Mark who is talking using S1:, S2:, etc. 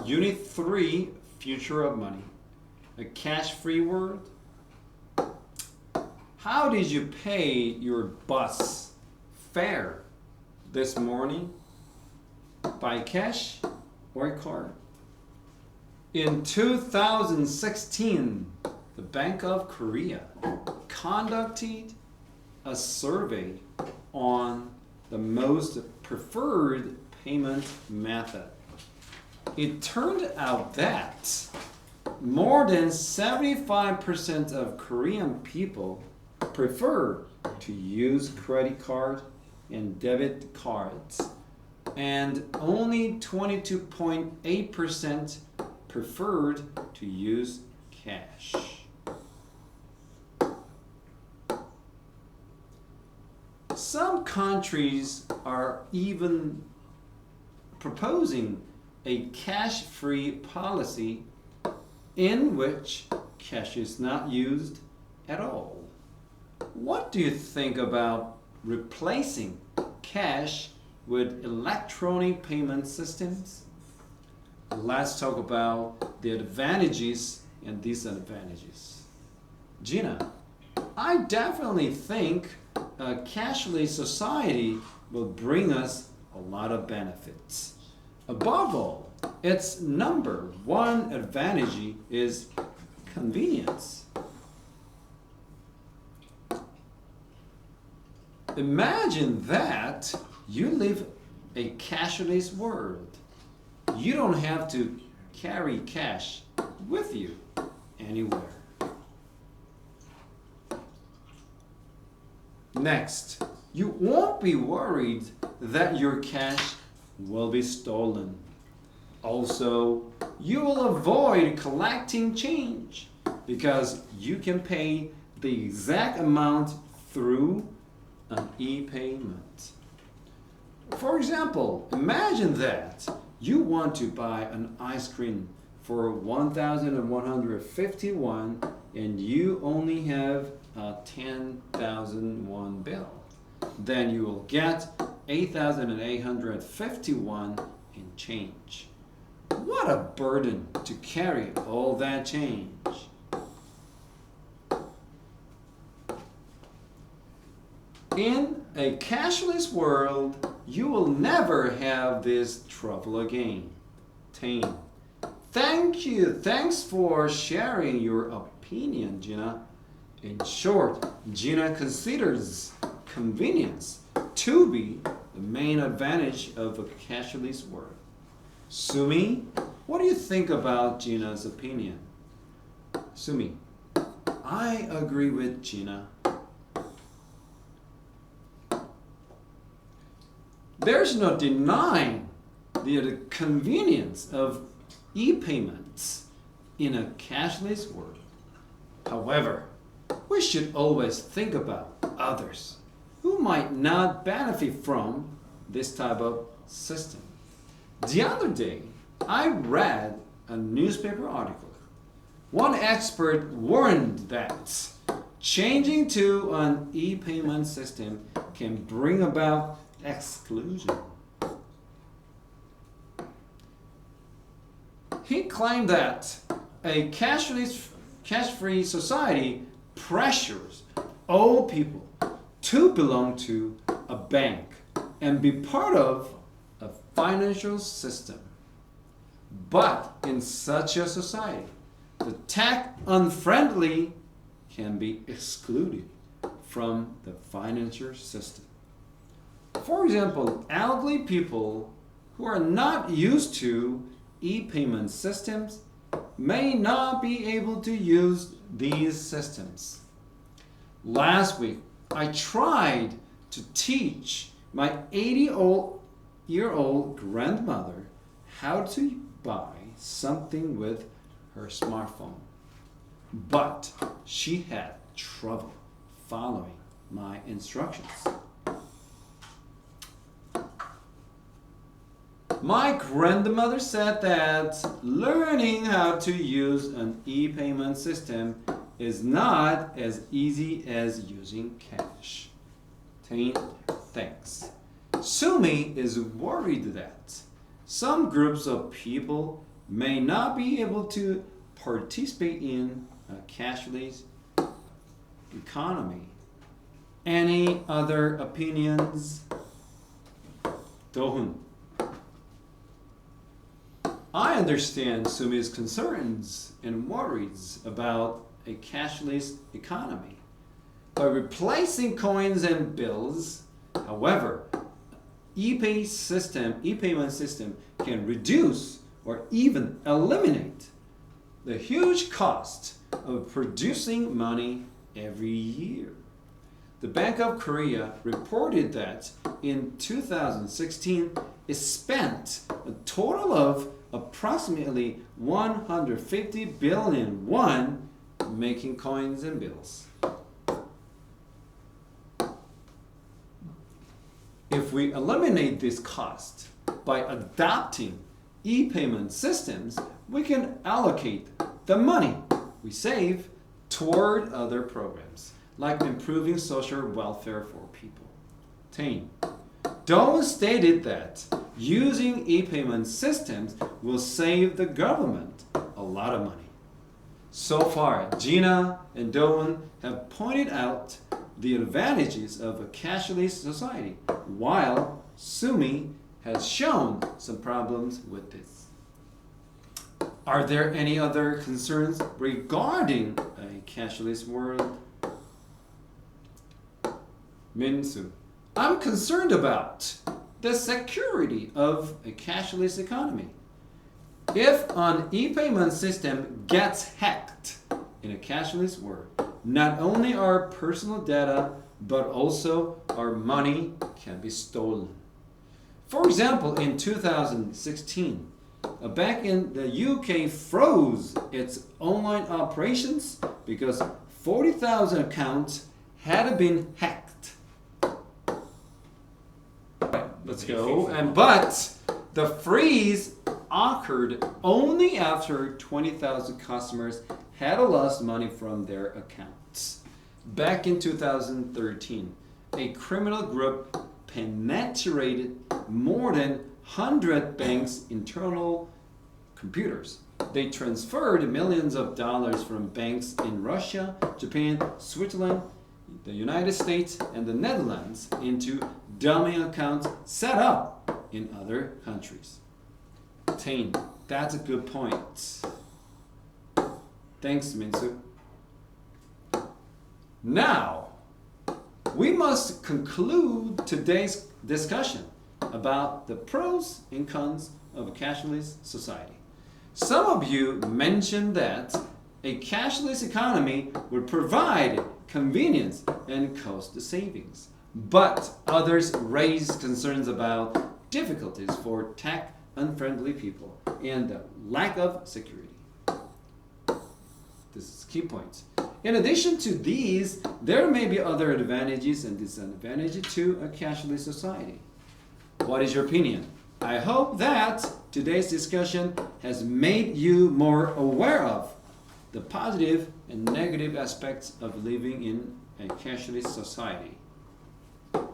S1: Unit 3, Future of Money. A cash-free world. How did you pay your bus fare this morning? By cash or card? In 2016, the Bank of Korea conducted a survey on the most preferred payment method. It turned out that more than 75% of Korean people prefer to use credit card and debit cards, and only 22.8% preferred to use cash. Some countries are even proposing a cash-free policy in which cash is not used at all. What do you think about replacing cash with electronic payment systems? Let's talk about the advantages and disadvantages. Gina, I definitely think a cashless society will bring us a lot of benefits. Above all, its number one advantage is convenience. Imagine that you live a cashless world. You don't have to carry cash with you anywhere. Next, you won't be worried that your cash will be stolen. Also, you will avoid collecting change because you can pay the exact amount through an e-payment. For example, imagine that you want to buy an ice cream for 1,151 and you only have a 10,000 won bill. Then you will get 8,851 in change. What a burden to carry all that change. In a cashless world, you will never have this trouble again. Tane, thank you. Thanks for sharing your opinion, Gina. In short, Gina considers convenience to be the main advantage of a cashless world. Sumi, what do you think about Gina's opinion? Sumi, I agree with Gina. There's no denying the convenience of e-payments in a cashless world. However, we should always think about others who might not benefit from this type of system. The other day, I read a newspaper article. One expert warned that changing to an e-payment system can bring about exclusion. He claimed that a cash-free society pressures all people to belong to a bank and be part of a financial system. But in such a society, the tech unfriendly can be excluded from the financial system. For example, elderly people who are not used to e-payment systems may not be able to use these systems. Last week, I tried to teach my 80-year-old grandmother how to buy something with her smartphone, but she had trouble following my instructions. My grandmother said that learning how to use an e-payment system is not as easy as using cash. Thanks. Sumi is worried that some groups of people may not be able to participate in a cashless economy. Any other opinions? Dohun. I understand Sumi's concerns and worries about a cashless economy. By replacing coins and bills, however, e-payment system can reduce or even eliminate the huge cost of producing money every year. The Bank of Korea reported that in 2016, it spent a total of approximately 150 billion won making coins and bills. If we eliminate this cost by adopting e-payment systems, we can allocate the money we save toward other programs, like improving social welfare for people. 10. Doan stated that using e-payment systems will save the government a lot of money. So far, Gina and Doan have pointed out the advantages of a cashless society, while Sumi has shown some problems with this. Are there any other concerns regarding a cashless world? Minsu. I'm concerned about the security of a cashless economy. If an e-payment system gets hacked in a cashless world, not only our personal data, but also our money can be stolen. For example, in 2016, a bank in the UK froze its online operations because 40,000 accounts had been hacked. Let's go. But the freeze occurred only after 20,000 customers had lost money from their accounts. Back in 2013, a criminal group penetrated more than 100 banks' internal computers. They transferred millions of dollars from banks in Russia, Japan, Switzerland, the United States, and the Netherlands into dummy accounts set up in other countries. 10. That's a good point. Thanks, Minsu. Now, we must conclude today's discussion about the pros and cons of a cashless society. Some of you mentioned that a cashless economy would provide convenience and cost savings, but others raised concerns about difficulties for tech-unfriendly people and the lack of security. This is key points. In addition to these, there may be other advantages and disadvantages to a cashless society. What is your opinion? I hope that today's discussion has made you more aware of the positive and negative aspects of living in a cashless society.